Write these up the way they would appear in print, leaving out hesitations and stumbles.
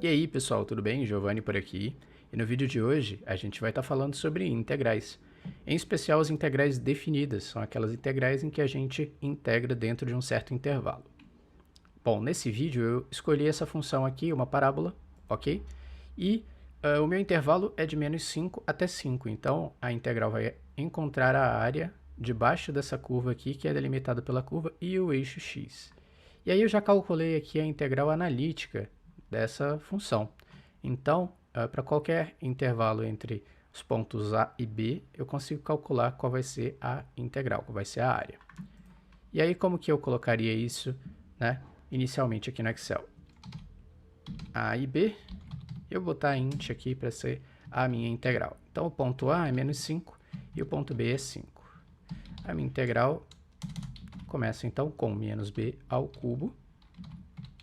E aí pessoal, tudo bem? Giovanni por aqui. E no vídeo de hoje a gente vai estar falando sobre integrais. Em especial as integrais definidas, são aquelas integrais em que a gente integra dentro de um certo intervalo. Bom, nesse vídeo eu escolhi essa função aqui, uma parábola, ok? E o meu intervalo é de menos 5 até 5, então a integral vai encontrar a área debaixo dessa curva aqui, que é delimitada pela curva, e o eixo x. E aí eu já calculei aqui a integral analítica dessa função. Então, para qualquer intervalo entre os pontos A e B, eu consigo calcular qual vai ser a integral, qual vai ser a área. E aí como que eu colocaria isso, né, inicialmente aqui no Excel? A e B, eu vou botar int aqui para ser a minha integral. Então o ponto A é menos 5 e o ponto B é 5. A minha integral começa então com menos b ao cubo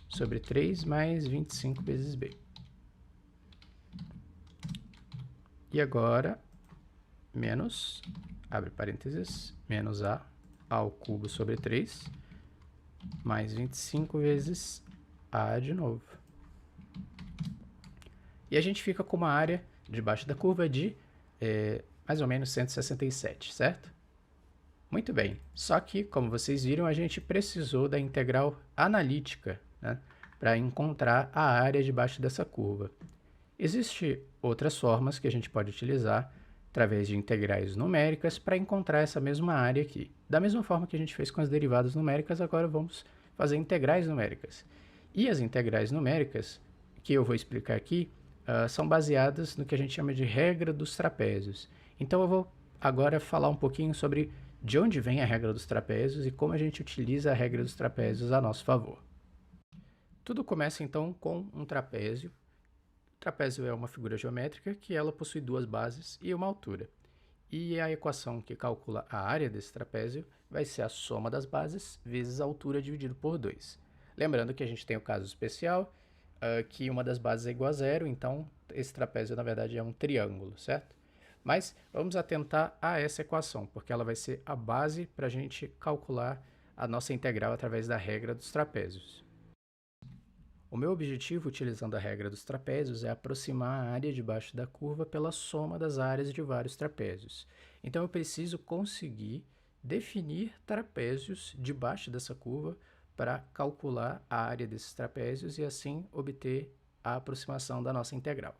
sobre 3 mais 25 vezes b. E agora, menos, abre parênteses, menos a ao cubo sobre 3, mais 25 vezes a de novo. E a gente fica com uma área debaixo da curva de mais ou menos 167, certo? Muito bem, só que, como vocês viram, a gente precisou da integral analítica, né, para encontrar a área debaixo dessa curva. Existem outras formas que a gente pode utilizar através de integrais numéricas para encontrar essa mesma área aqui. Da mesma forma que a gente fez com as derivadas numéricas, agora vamos fazer integrais numéricas. E as integrais numéricas, que eu vou explicar aqui, são baseadas no que a gente chama de regra dos trapézios. Então eu vou agora falar um pouquinho sobre de onde vem a regra dos trapézios e como a gente utiliza a regra dos trapézios a nosso favor. Tudo começa então com um trapézio. O trapézio é uma figura geométrica que ela possui duas bases e uma altura. E a equação que calcula a área desse trapézio vai ser a soma das bases vezes a altura dividido por 2. Lembrando que a gente tem o caso especial, que uma das bases é igual a zero, então esse trapézio na verdade é um triângulo, certo? Mas vamos atentar a essa equação, porque ela vai ser a base para a gente calcular a nossa integral através da regra dos trapézios. O meu objetivo, utilizando a regra dos trapézios, é aproximar a área debaixo da curva pela soma das áreas de vários trapézios. Então eu preciso conseguir definir trapézios debaixo dessa curva para calcular a área desses trapézios e assim obter a aproximação da nossa integral.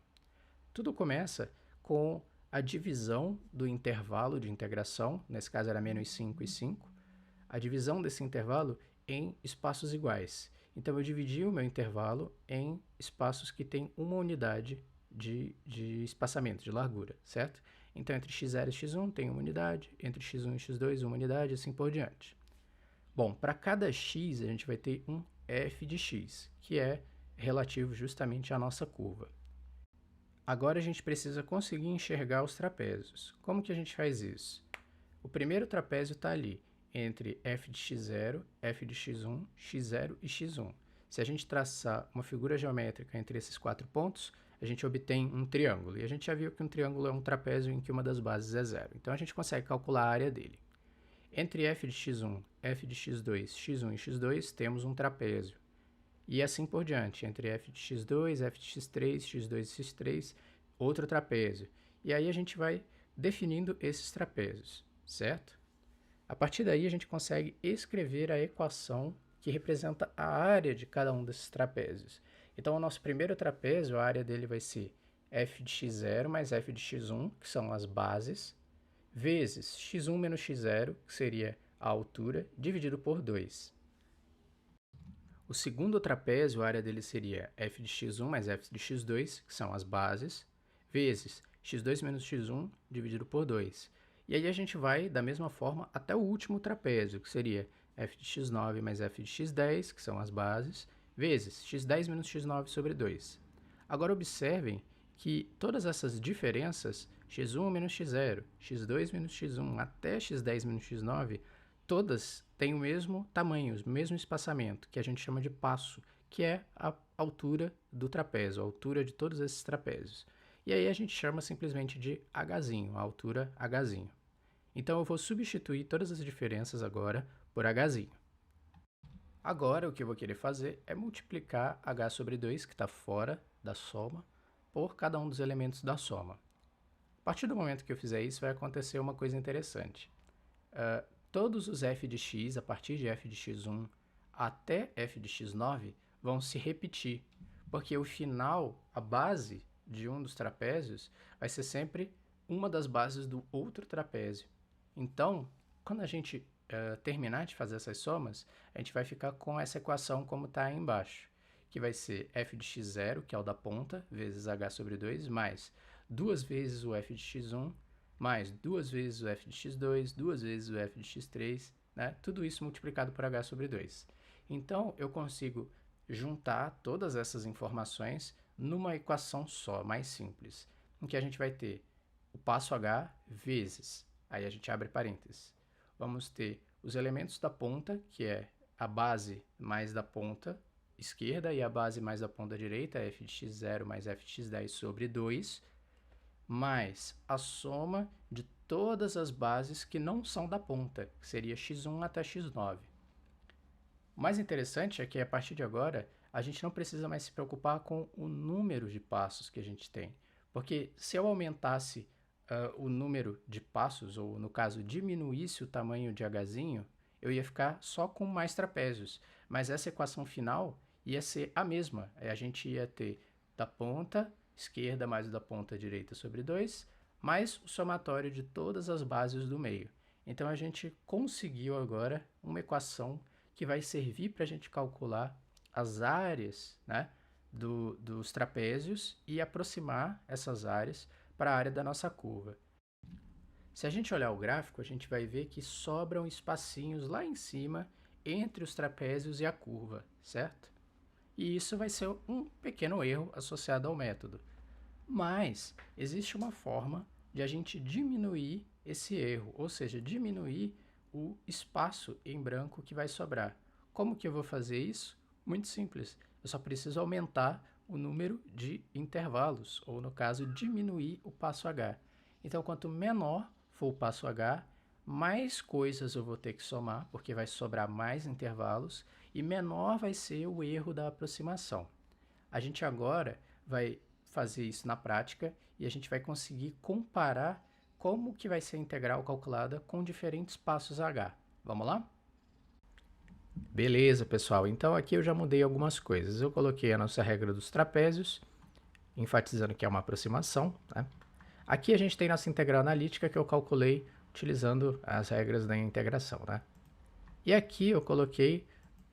Tudo começa com a divisão do intervalo de integração, nesse caso era menos 5 e 5, a divisão desse intervalo em espaços iguais. Então eu dividi o meu intervalo em espaços que têm uma unidade de espaçamento, de largura, certo? Então entre x0 e x1 tem uma unidade, entre x1 e x2 uma unidade, assim por diante. Bom, para cada x a gente vai ter um f de x, que é relativo justamente à nossa curva. Agora a gente precisa conseguir enxergar os trapézios. Como que a gente faz isso? O primeiro trapézio está ali, entre f de x0, f de x1, x0 e x1. Se a gente traçar uma figura geométrica entre esses quatro pontos, a gente obtém um triângulo. E a gente já viu que um triângulo é um trapézio em que uma das bases é zero. Então a gente consegue calcular a área dele. Entre f de x1, f de x2, x1 e x2, temos um trapézio. E assim por diante, entre f de x2, f de x3, x2 e x3, outro trapézio. E aí a gente vai definindo esses trapézios, certo? A partir daí a gente consegue escrever a equação que representa a área de cada um desses trapézios. Então o nosso primeiro trapézio, a área dele vai ser f de x0 mais f de x1, que são as bases, vezes x1 menos x0, que seria a altura, dividido por 2. O segundo trapézio, a área dele seria f de x1 mais f de x2, que são as bases, vezes x2 menos x1 dividido por 2. E aí a gente vai, da mesma forma, até o último trapézio, que seria f de x9 mais f de x10, que são as bases, vezes x10 menos x9 sobre 2. Agora observem que todas essas diferenças, x1 menos x0, x2 menos x1 até x10 menos x9, todas têm o mesmo tamanho, o mesmo espaçamento, que a gente chama de passo, que é a altura do trapézio, a altura de todos esses trapézios. E aí a gente chama simplesmente de Hzinho, a altura Hzinho. Então eu vou substituir todas as diferenças agora por Hzinho. Agora o que eu vou querer fazer é multiplicar h sobre 2, que está fora da soma por cada um dos elementos da soma. A partir do momento que eu fizer isso, vai acontecer uma coisa interessante. Todos os f de x, a partir de f de x1 até f de x9, vão se repetir, porque o final, a base de um dos trapézios, vai ser sempre uma das bases do outro trapézio. Então, quando a gente terminar de fazer essas somas, a gente vai ficar com essa equação como está aí embaixo, que vai ser f de x0, que é o da ponta, vezes h sobre 2, mais 2 vezes o f de x1, mais 2 vezes o f de x2, 2 vezes o f de x3, né? Tudo isso multiplicado por h sobre 2. Então, eu consigo juntar todas essas informações numa equação só, mais simples, em que a gente vai ter o passo h vezes, aí a gente abre parênteses. Vamos ter os elementos da ponta, que é a base mais da ponta esquerda e a base mais da ponta direita, f de x0 mais f de x10 sobre 2, mais a soma de todas as bases que não são da ponta, que seria x1 até x9. O mais interessante é que, a partir de agora, a gente não precisa mais se preocupar com o número de passos que a gente tem, porque se eu aumentasse o número de passos, ou no caso, diminuísse o tamanho de hzinho, eu ia ficar só com mais trapézios, mas essa equação final ia ser a mesma, a gente ia ter da ponta esquerda mais o da ponta direita sobre 2, mais o somatório de todas as bases do meio. Então, a gente conseguiu agora uma equação que vai servir para a gente calcular as áreas, né, dos trapézios e aproximar essas áreas para a área da nossa curva. Se a gente olhar o gráfico, a gente vai ver que sobram espacinhos lá em cima entre os trapézios e a curva, certo? E isso vai ser um pequeno erro associado ao método. Mas existe uma forma de a gente diminuir esse erro, ou seja, diminuir o espaço em branco que vai sobrar. Como que eu vou fazer isso? Muito simples. Eu só preciso aumentar o número de intervalos, ou no caso, diminuir o passo h. Então, quanto menor for o passo h, mais coisas eu vou ter que somar, porque vai sobrar mais intervalos, e menor vai ser o erro da aproximação. A gente agora vai fazer isso na prática e a gente vai conseguir comparar como que vai ser a integral calculada com diferentes passos h. Vamos lá? Beleza, pessoal. Então, aqui eu já mudei algumas coisas. Eu coloquei a nossa regra dos trapézios, enfatizando que é uma aproximação, né? Aqui a gente tem nossa integral analítica que eu calculei utilizando as regras da integração, né? E aqui eu coloquei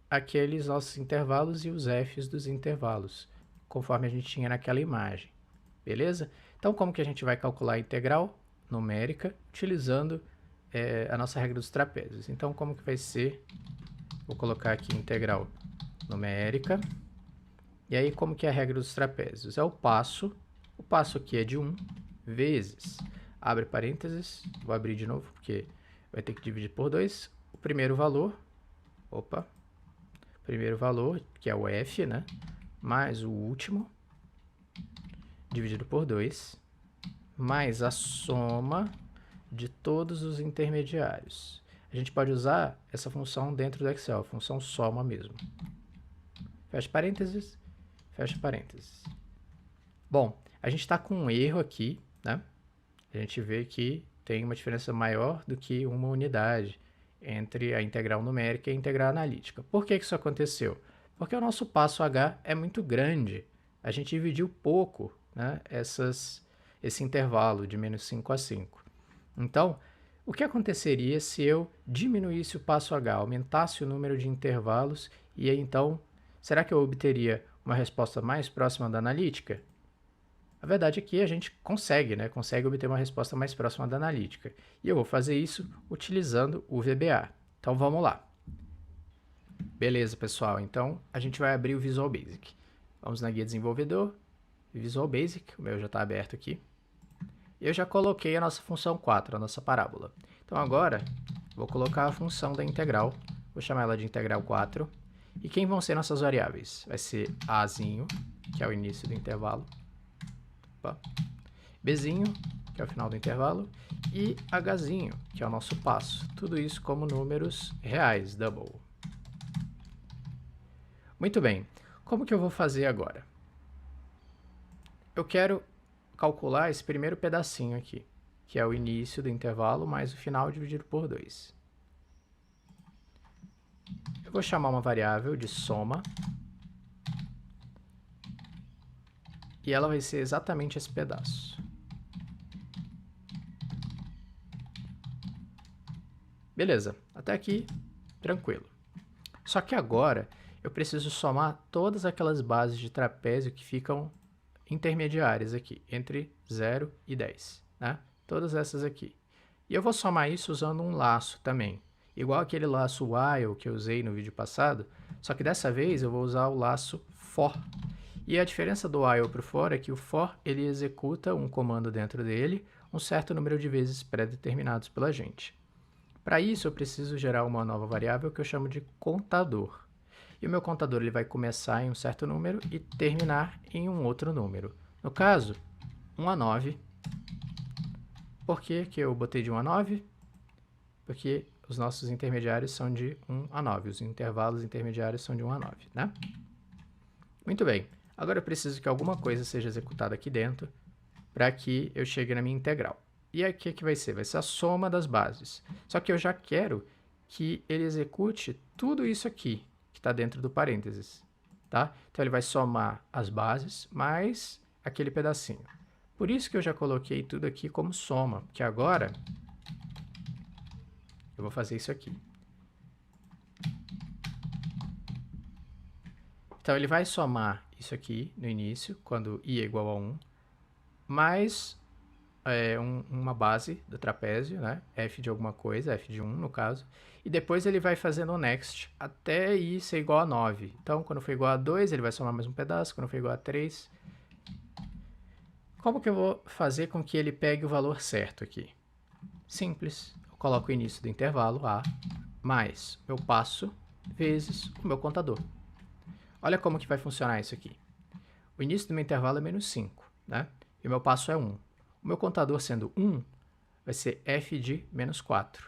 aqueles nossos intervalos e os f's dos intervalos, conforme a gente tinha naquela imagem, beleza? Então, como que a gente vai calcular a integral numérica utilizando a nossa regra dos trapézios? Então, como que vai ser? Vou colocar aqui integral numérica. E aí, como que é a regra dos trapézios? É o passo aqui é de 1 vezes, abre parênteses, vou abrir de novo, porque vai ter que dividir por 2, o primeiro valor, que é o f, né? Mais o último, dividido por 2, mais a soma de todos os intermediários. A gente pode usar essa função dentro do Excel, a função soma mesmo. Fecha parênteses, fecha parênteses. Bom, a gente está com um erro aqui, né? A gente vê que tem uma diferença maior do que uma unidade entre a integral numérica e a integral analítica. Por que isso aconteceu? Porque o nosso passo h é muito grande. A gente dividiu pouco, né, esse intervalo de menos 5 a 5. Então, o que aconteceria se eu diminuísse o passo h, aumentasse o número de intervalos e aí, então, será que eu obteria uma resposta mais próxima da analítica? A verdade é que a gente consegue, né? Consegue obter uma resposta mais próxima da analítica. E eu vou fazer isso utilizando o VBA. Então, vamos lá. Beleza, pessoal. Então, a gente vai abrir o Visual Basic. Vamos na guia desenvolvedor, Visual Basic, o meu já está aberto aqui. Eu já coloquei a nossa função 4, a nossa parábola. Então, agora, vou colocar a função da integral. Vou chamar ela de integral 4. E quem vão ser nossas variáveis? Vai ser Azinho, que é o início do intervalo. Bzinho, que é o final do intervalo, e Hzinho, que é o nosso passo. Tudo isso como números reais, double. Muito bem, como que eu vou fazer agora? eu quero calcular esse primeiro pedacinho aqui, que é o início do intervalo mais o final dividido por 2. Eu vou chamar uma variável de soma, e ela vai ser exatamente esse pedaço. Beleza, até aqui, tranquilo. Só que agora eu preciso somar todas aquelas bases de trapézio que ficam intermediárias aqui, entre 0 e 10, né? Todas essas aqui. E eu vou somar isso usando um laço também, igual aquele laço while que eu usei no vídeo passado, só que dessa vez eu vou usar o laço for. E a diferença do while para o for é que o for ele executa um comando dentro dele um certo número de vezes pré-determinados pela gente. Para isso, eu preciso gerar uma nova variável que eu chamo de contador. E o meu contador ele vai começar em um certo número e terminar em um outro número. No caso, 1 a 9. Por que que eu botei de 1 a 9? Porque os nossos intermediários são de 1 a 9. Os intervalos intermediários são de 1 a 9, né? Muito bem. Agora eu preciso que alguma coisa seja executada aqui dentro para que eu chegue na minha integral. E aqui que vai ser? Vai ser a soma das bases. Só que eu já quero que ele execute tudo isso aqui, que está dentro do parênteses, tá? Então, ele vai somar as bases mais aquele pedacinho. Por isso que eu já coloquei tudo aqui como soma, porque agora eu vou fazer isso aqui. Então, ele vai somar isso aqui no início, quando i é igual a 1, mais uma base do trapézio, né? F de alguma coisa, F de 1 no caso, e depois ele vai fazendo o next até i ser igual a 9. Então, quando for igual a 2, ele vai somar mais um pedaço, quando for igual a 3. Como que eu vou fazer com que ele pegue o valor certo aqui? Simples, eu coloco o início do intervalo A, mais meu passo, vezes o meu contador. Olha como que vai funcionar isso aqui. O início do meu intervalo é menos 5, né? E o meu passo é 1. O meu contador sendo 1, vai ser f de menos 4,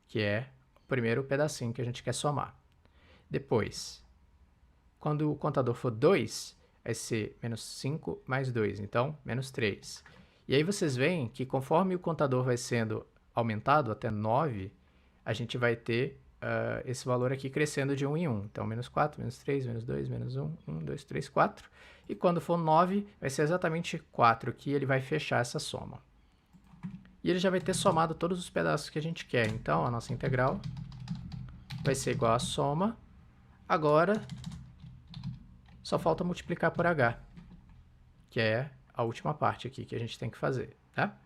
que é o primeiro pedacinho que a gente quer somar. Depois, quando o contador for 2, vai ser menos 5 mais 2, então menos 3. E aí vocês veem que conforme o contador vai sendo aumentado até 9, a gente vai ter esse valor aqui crescendo de 1 em 1. Então, menos 4, menos 3, menos 2, menos 1, 1, 2, 3, 4. E quando for 9, vai ser exatamente 4 que ele vai fechar essa soma. E ele já vai ter somado todos os pedaços que a gente quer. Então, a nossa integral vai ser igual a soma. Agora, só falta multiplicar por h, que é a última parte aqui que a gente tem que fazer, tá?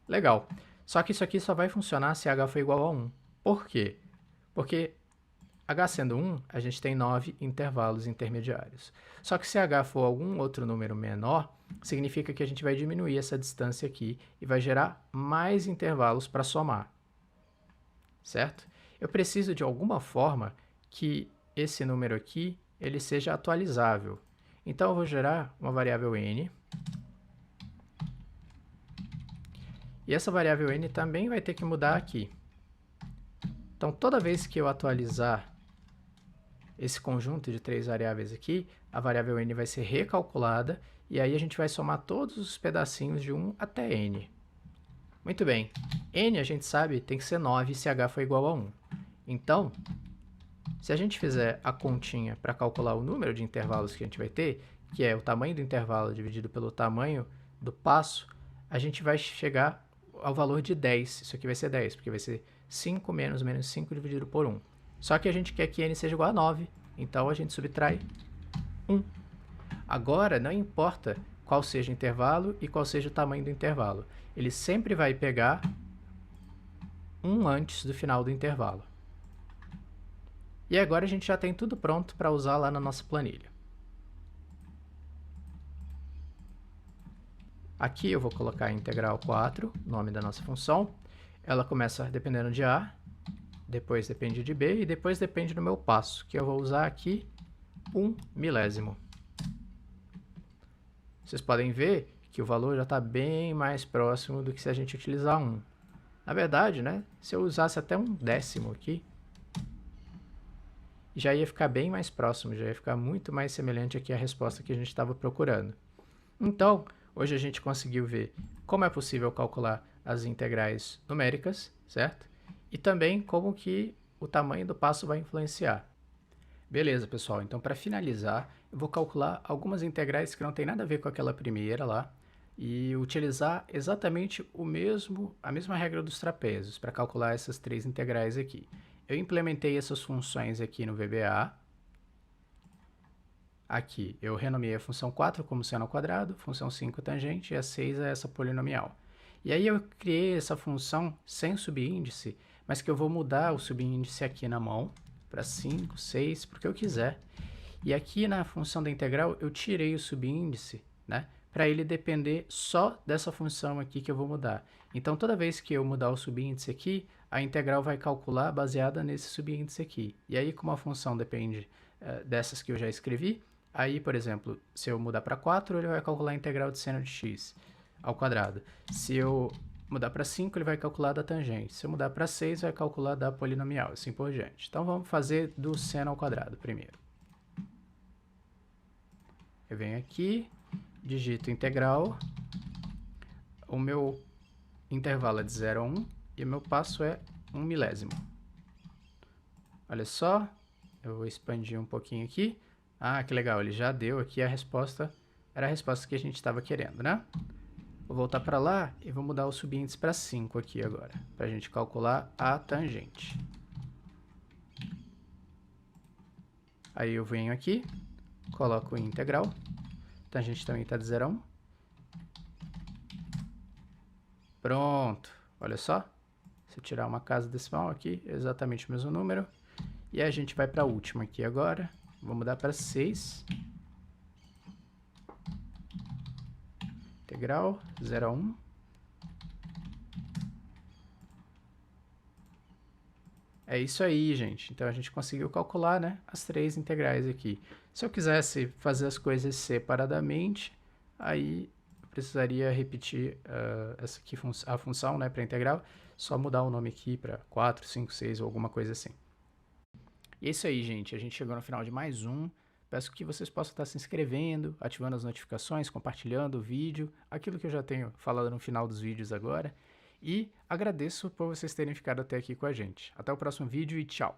Legal. Só que isso aqui só vai funcionar se h for igual a 1. Por quê? Porque h sendo 1, a gente tem 9 intervalos intermediários. Só que se h for algum outro número menor, significa que a gente vai diminuir essa distância aqui e vai gerar mais intervalos para somar. Certo? Eu preciso de alguma forma que esse número aqui ele seja atualizável. Então, eu vou gerar uma variável n. E essa variável n também vai ter que mudar aqui. Então, toda vez que eu atualizar esse conjunto de 3 variáveis aqui, a variável n vai ser recalculada, e aí a gente vai somar todos os pedacinhos de 1 até n. Muito bem. N, a gente sabe, tem que ser 9 se h for igual a 1. Então, se a gente fizer a continha para calcular o número de intervalos que a gente vai ter, que é o tamanho do intervalo dividido pelo tamanho do passo, a gente vai chegar ao valor de 10. Isso aqui vai ser 10, porque vai ser 5 menos 5 dividido por 1. Só que a gente quer que n seja igual a 9, então a gente subtrai 1. Agora, não importa qual seja o intervalo e qual seja o tamanho do intervalo. Ele sempre vai pegar 1 antes do final do intervalo. E agora a gente já tem tudo pronto para usar lá na nossa planilha. Aqui eu vou colocar a integral 4, nome da nossa função. Ela começa dependendo de A, depois depende de B e depois depende do meu passo, que eu vou usar aqui 1 milésimo. Vocês podem ver que o valor já está bem mais próximo do que se a gente utilizar 1. Na verdade, né, se eu usasse até 1 décimo aqui, já ia ficar bem mais próximo, já ia ficar muito mais semelhante aqui à resposta que a gente estava procurando. Então, hoje a gente conseguiu ver como é possível calcular as integrais numéricas, certo? E também como que o tamanho do passo vai influenciar. Beleza, pessoal. Então, para finalizar, eu vou calcular algumas integrais que não tem nada a ver com aquela primeira lá e utilizar exatamente a mesma regra dos trapézios para calcular essas três integrais aqui. Eu implementei essas funções aqui no VBA. Aqui eu renomeei a função 4 como seno ao quadrado, função 5 tangente e a 6 é essa polinomial. E aí eu criei essa função sem subíndice, mas que eu vou mudar o subíndice aqui na mão para 5, 6, porque eu quiser. E aqui na função da integral eu tirei o subíndice, né, para ele depender só dessa função aqui que eu vou mudar. Então toda vez que eu mudar o subíndice aqui, a integral vai calcular baseada nesse subíndice aqui. E aí como a função depende dessas que eu já escrevi, aí, por exemplo, se eu mudar para 4, ele vai calcular a integral de seno de x ao quadrado. Se eu mudar para 5, ele vai calcular da tangente. Se eu mudar para 6, vai calcular da polinomial, assim por diante. Então, vamos fazer do seno ao quadrado primeiro. Eu venho aqui, digito integral, o meu intervalo é de 0 a 1 e o meu passo é 1 milésimo. Olha só, eu vou expandir um pouquinho aqui. Ah, que legal, ele já deu aqui a resposta, era a resposta que a gente estava querendo, né? Vou voltar para lá e vou mudar o subíndice para 5 aqui agora, para a gente calcular a tangente. Aí eu venho aqui, coloco o integral, tangente também está de 0 a 1. Pronto, olha só, se eu tirar uma casa decimal aqui, é exatamente o mesmo número. E a gente vai para a última aqui agora, vou mudar para 6. Integral 0 a 1. É isso aí, gente. Então a gente conseguiu calcular, né, as três integrais aqui. Se eu quisesse fazer as coisas separadamente, aí eu precisaria repetir essa aqui, a função, né, para integral, só mudar o nome aqui para 4, 5, 6 ou alguma coisa assim. E é isso aí, gente. A gente chegou no final de mais um. Peço que vocês possam estar se inscrevendo, ativando as notificações, compartilhando o vídeo, aquilo que eu já tenho falado no final dos vídeos agora. E agradeço por vocês terem ficado até aqui com a gente. Até o próximo vídeo e tchau!